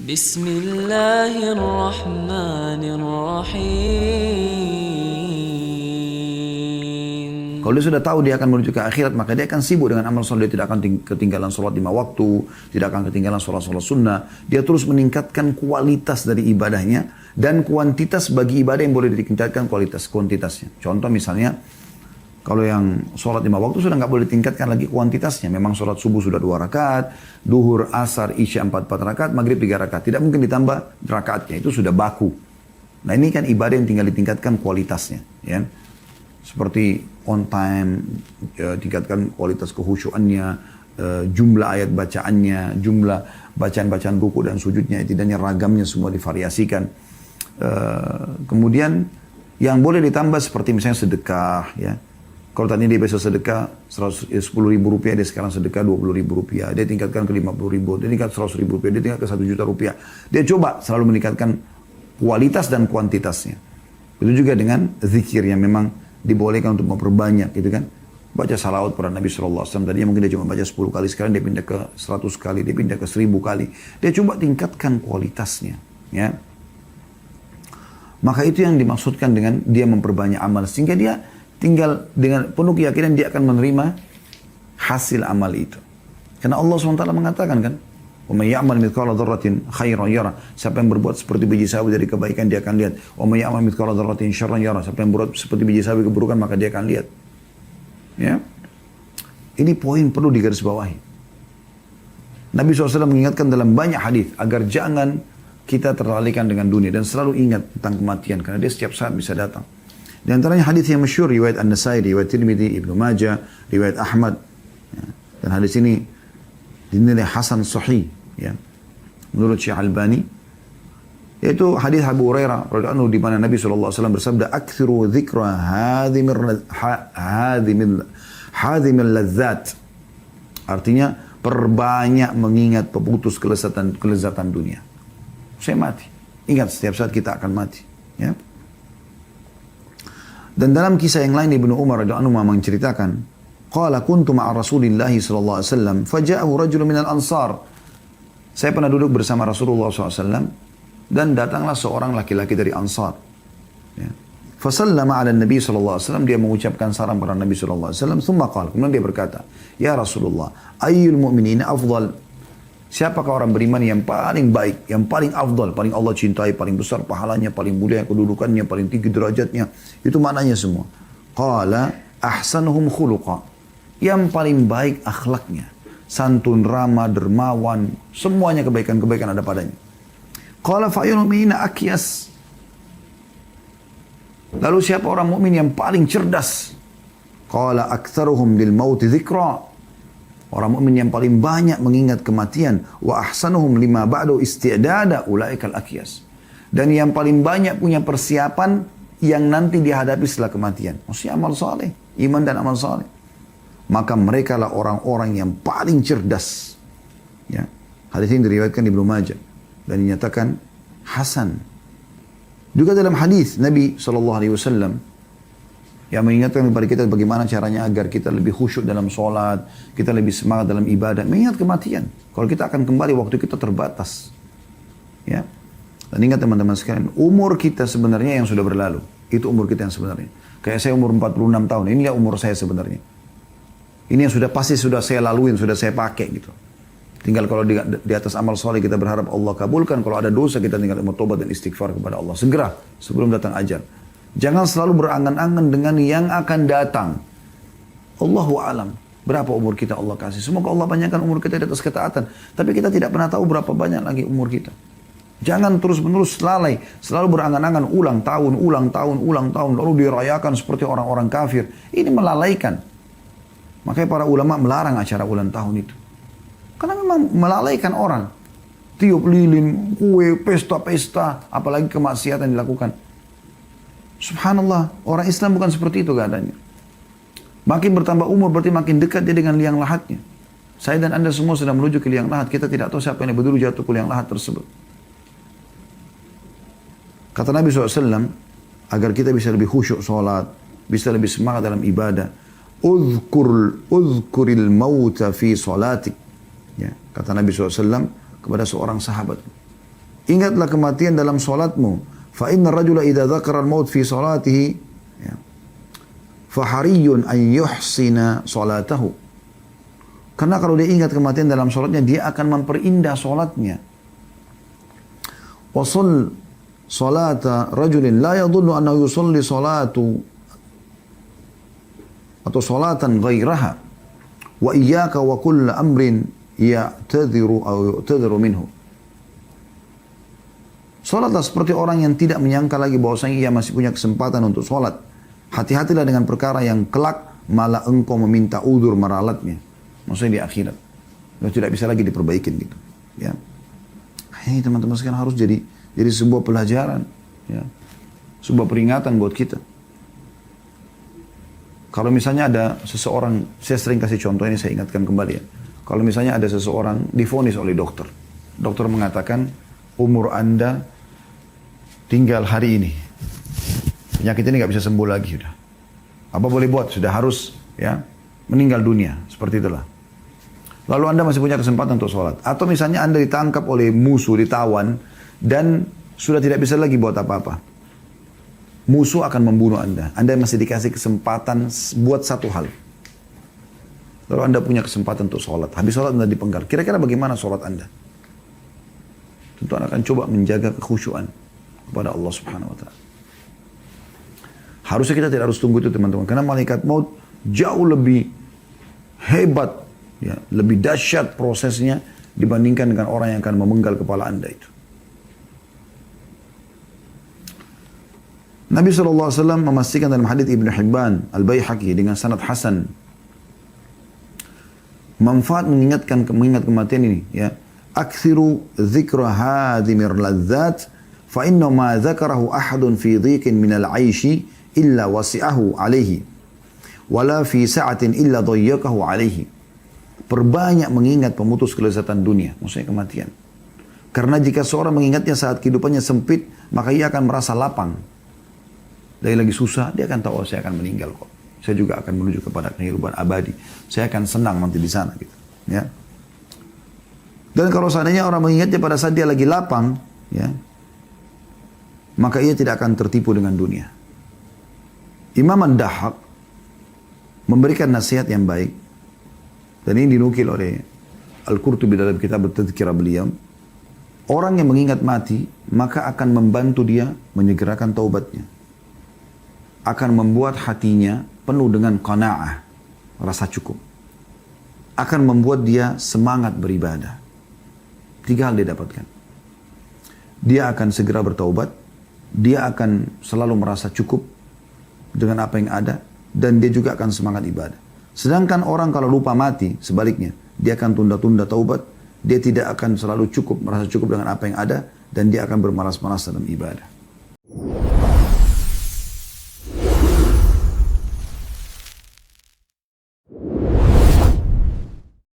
Bismillahirrahmanirrahim. Kalau dia sudah tahu dia akan menuju ke akhirat, maka dia akan sibuk dengan amal soleh. Dia tidak akan ketinggalan sholat 5 waktu, tidak akan ketinggalan sholat-sholat sunnah. Dia terus meningkatkan kualitas dari ibadahnya dan kuantitas bagi ibadah yang boleh ditingkatkan kuantitasnya. Contoh misalnya, kalau yang sholat 5 waktu sudah nggak boleh ditingkatkan lagi kuantitasnya. Memang sholat subuh sudah 2 rakaat, duhur, asar, isya 4 rakaat, maghrib 3 rakaat. Tidak mungkin ditambah rakaatnya, itu sudah baku. Nah ini kan ibadah yang tinggal ditingkatkan kualitasnya. Ya. Seperti on time, tingkatkan kualitas kehusyuannya, jumlah ayat bacaannya, jumlah bacaan-bacaan ruku dan sujudnya, tidaknya ragamnya semua divariasikan. Kemudian yang boleh ditambah seperti misalnya sedekah, ya. Kalau tadi dia biasa sedekah 10.000 rupiah, dia sekarang sedekah 20.000 rupiah. Dia tingkatkan ke 50.000, dia tingkat 100.000 rupiah, dia tingkat ke 1 juta rupiah. Dia coba selalu meningkatkan kualitas dan kuantitasnya. Itu juga dengan zikir yang memang dibolehkan untuk memperbanyak, gitu kan. Baca salawat pada Nabi SAW. Tadinya mungkin dia cuma baca 10 kali, sekarang dia pindah ke 100 kali, dia pindah ke 1000 kali. Dia coba tingkatkan kualitasnya, ya. Maka itu yang dimaksudkan dengan dia memperbanyak amal. Sehingga dia tinggal dengan penuh keyakinan dia akan menerima hasil amal itu. Karena Allah SWT mengatakan kan, وَمَنْ يَعْمَلْ مِثْقَالَ ذَرَّةٍ خَيْرًا يَرَهُ. Siapa yang berbuat seperti biji sawi dari kebaikan dia akan lihat. وَمَنْ يَعْمَلْ مِثْقَالَ ذَرَّةٍ شَرًّا يَرَهُ. Siapa yang berbuat seperti biji sawi keburukan maka dia akan lihat. Ya. Ini poin perlu digarisbawahi. Nabi SAW mengingatkan dalam banyak hadis agar jangan kita terlalaikan dengan dunia dan selalu ingat tentang kematian karena dia setiap saat bisa datang. Di antaranya hadis yang masyhur riwayat An-Nasai, riwayat Tirmidzi, Ibnu Majah, riwayat Ahmad. Ya. Dan hadis ini dinilai hasan sahih, ya. Menurut Syekh Albani, yaitu hadis Abu Hurairah radhiyallahu anhu di mana Nabi SAW bersabda, "Aktsiru dzikra hadhimil ladzat." Artinya perbanyak mengingat pemutus kelezatan dunia. Saya mati. Ingat setiap saat kita akan mati, ya. Dan dalam kisah yang lain Ibnu Umar radhiyallahu anhu menceritakan, qala kuntu ma'a Rasulillah sallallahu alaihi wasallam faja'ahu rajulun minal ansar. Saya pernah duduk bersama Rasulullah SAW dan datanglah seorang laki-laki dari Ansar. Ya. Fasallama ala Nabi SAW, dia mengucapkan salam kepada Nabi SAW. Thumma qala, kemudian dia berkata, Ya Rasulullah, ayyul mu'minina afdal. Siapakah orang beriman yang paling baik, yang paling afdal, paling Allah cintai, paling besar pahalanya, paling mulia kedudukannya, paling tinggi derajatnya. Itu maknanya semua. Qala ahsanuhum khuluqa. Yang paling baik akhlaknya. Santun, ramah, dermawan, semuanya kebaikan-kebaikan ada padanya. Qala fa'yul mu'minina akyas. Lalu siapa orang mukmin yang paling cerdas? Qala aktsaruhum lil mauti dzikra. Orang mukmin yang paling banyak mengingat kematian. Wa ahsanuhum lima ba'du isti'dada ulaikal akyas. Dan yang paling banyak punya persiapan yang nanti dihadapi setelah kematian. Maksudnya amal saleh, iman dan amal saleh. Maka mereka lah orang-orang yang paling cerdas. Ya. Hadis ini diriwayatkan di Ibnu Majah dan dinyatakan hasan. Juga dalam hadis Nabi SAW yang mengingatkan kepada kita bagaimana caranya agar kita lebih khusyuk dalam sholat, kita lebih semangat dalam ibadah, mengingat kematian. Kalau kita akan kembali, waktu kita terbatas. Ya. Dan ingat teman-teman sekalian, umur kita sebenarnya yang sudah berlalu. Itu umur kita yang sebenarnya. Kayak saya umur 46 tahun, inilah umur saya sebenarnya. Ini yang sudah pasti sudah saya laluin, sudah saya pakai gitu. Tinggal kalau di atas amal soleh kita berharap Allah kabulkan. Kalau ada dosa kita tinggal bertobat dan istighfar kepada Allah. Segera sebelum datang ajal. Jangan selalu berangan-angan dengan yang akan datang. Allahu alam. Berapa umur kita Allah kasih. Semoga Allah banyakkan umur kita di atas ketaatan. Tapi kita tidak pernah tahu berapa banyak lagi umur kita. Jangan terus-menerus lalai. Selalu berangan-angan ulang tahun. Lalu dirayakan seperti orang-orang kafir. Ini melalaikan. Makanya para ulama melarang acara ulang tahun itu. Karena memang melalaikan orang. Tiup lilin, kue, pesta-pesta, apalagi kemaksiatan dilakukan. Subhanallah, orang Islam bukan seperti itu keadaannya. Makin bertambah umur berarti makin dekat dia dengan liang lahatnya. Saya dan Anda semua sedang menuju ke liang lahat. Kita tidak tahu siapa yang berdulu jatuh ke liang lahat tersebut. Kata Nabi SAW, agar kita bisa lebih khusyuk sholat, bisa lebih semangat dalam ibadah, Uzkuril mauta fi sholatik. Ya, kata Nabi SAW kepada seorang sahabat. ingatlah kematian dalam salatmu. Fa inna rajula idza dzakara al-maut fi salatihi ya, fa hariyun an yuhsina salatahu. Karena kalau dia ingat kematian dalam salatnya, dia akan memperindah salatnya. Wa salata rajulin la yadhunnu annahu yusalli salatu atau salatan ghairaha wa iyyaka wa kull amrin ya'tadhiru aw yu'tadhiru minhu. Salatlah seperti orang yang tidak menyangka lagi bahwasanya ia masih punya kesempatan untuk salat. Hati-hatilah dengan perkara yang kelak malah engkau meminta udzur meralatnya. Maksudnya di akhirat. Itu tidak bisa lagi diperbaikin gitu. Ya. Ini teman-teman sekarang harus jadi sebuah pelajaran. Ya. Sebuah peringatan buat kita. Kalau misalnya ada seseorang, saya sering kasih contoh ini, saya ingatkan kembali ya. Kalau misalnya ada seseorang divonis oleh dokter. Dokter mengatakan, umur Anda tinggal hari ini. Penyakit ini nggak bisa sembuh lagi sudah. Apa boleh buat? Sudah harus ya meninggal dunia. Seperti itulah. Lalu Anda masih punya kesempatan untuk sholat. Atau misalnya Anda ditangkap oleh musuh, ditawan, dan sudah tidak bisa lagi buat apa-apa. Musuh akan membunuh Anda. Anda masih dikasih kesempatan buat satu hal. Lalu Anda punya kesempatan untuk sholat. Habis sholat Anda dipenggal. Kira-kira bagaimana sholat Anda? Tentu Anda akan coba menjaga kekhusyuan kepada Allah Subhanahu wa Ta'ala. Harusnya kita tidak harus tunggu itu teman-teman. Karena malaikat maut jauh lebih hebat, ya, lebih dahsyat prosesnya dibandingkan dengan orang yang akan memenggal kepala Anda itu. Nabi SAW memastikan dalam hadits Ibn Hibban, Al-Baihaqi dengan sanad Hasan, manfaat mengingat kematian ini, ya. Aktsiru dzikra hadhimir ladzat fa inna ma dzakarahu ahadun fi dhiqin min al-'aishi illa wasi'ahu 'alaihi wala fi sa'atin illa dhayyaqahu 'alaihi. Perbanyak mengingat pemutus kelezatan dunia, maksudnya kematian. Karena jika seorang mengingatnya saat kehidupannya sempit, maka ia akan merasa lapang. Dari lagi susah, dia akan tahu, oh, saya akan meninggal kok. Saya juga akan menuju kepada kehidupan abadi. Saya akan senang nanti di sana gitu. Ya. Dan kalau seandainya orang mengingatnya pada saat dia lagi lapang, ya, maka ia tidak akan tertipu dengan dunia. Imam Ad-Dahhak memberikan nasihat yang baik, dan ini dinukil oleh Al-Qurtubi dalam kitab At-Tadhkirah beliau. Orang yang mengingat mati, maka akan membantu dia menyegerakan taubatnya. Akan membuat hatinya penuh dengan qanaah, rasa cukup. Akan membuat dia semangat beribadah. 3 hal dia dapatkan. Dia akan segera bertaubat, dia akan selalu merasa cukup dengan apa yang ada, dan dia juga akan semangat ibadah. Sedangkan orang kalau lupa mati, sebaliknya, dia akan tunda-tunda taubat, dia tidak akan selalu cukup, merasa cukup dengan apa yang ada, dan dia akan bermalas-malas dalam ibadah.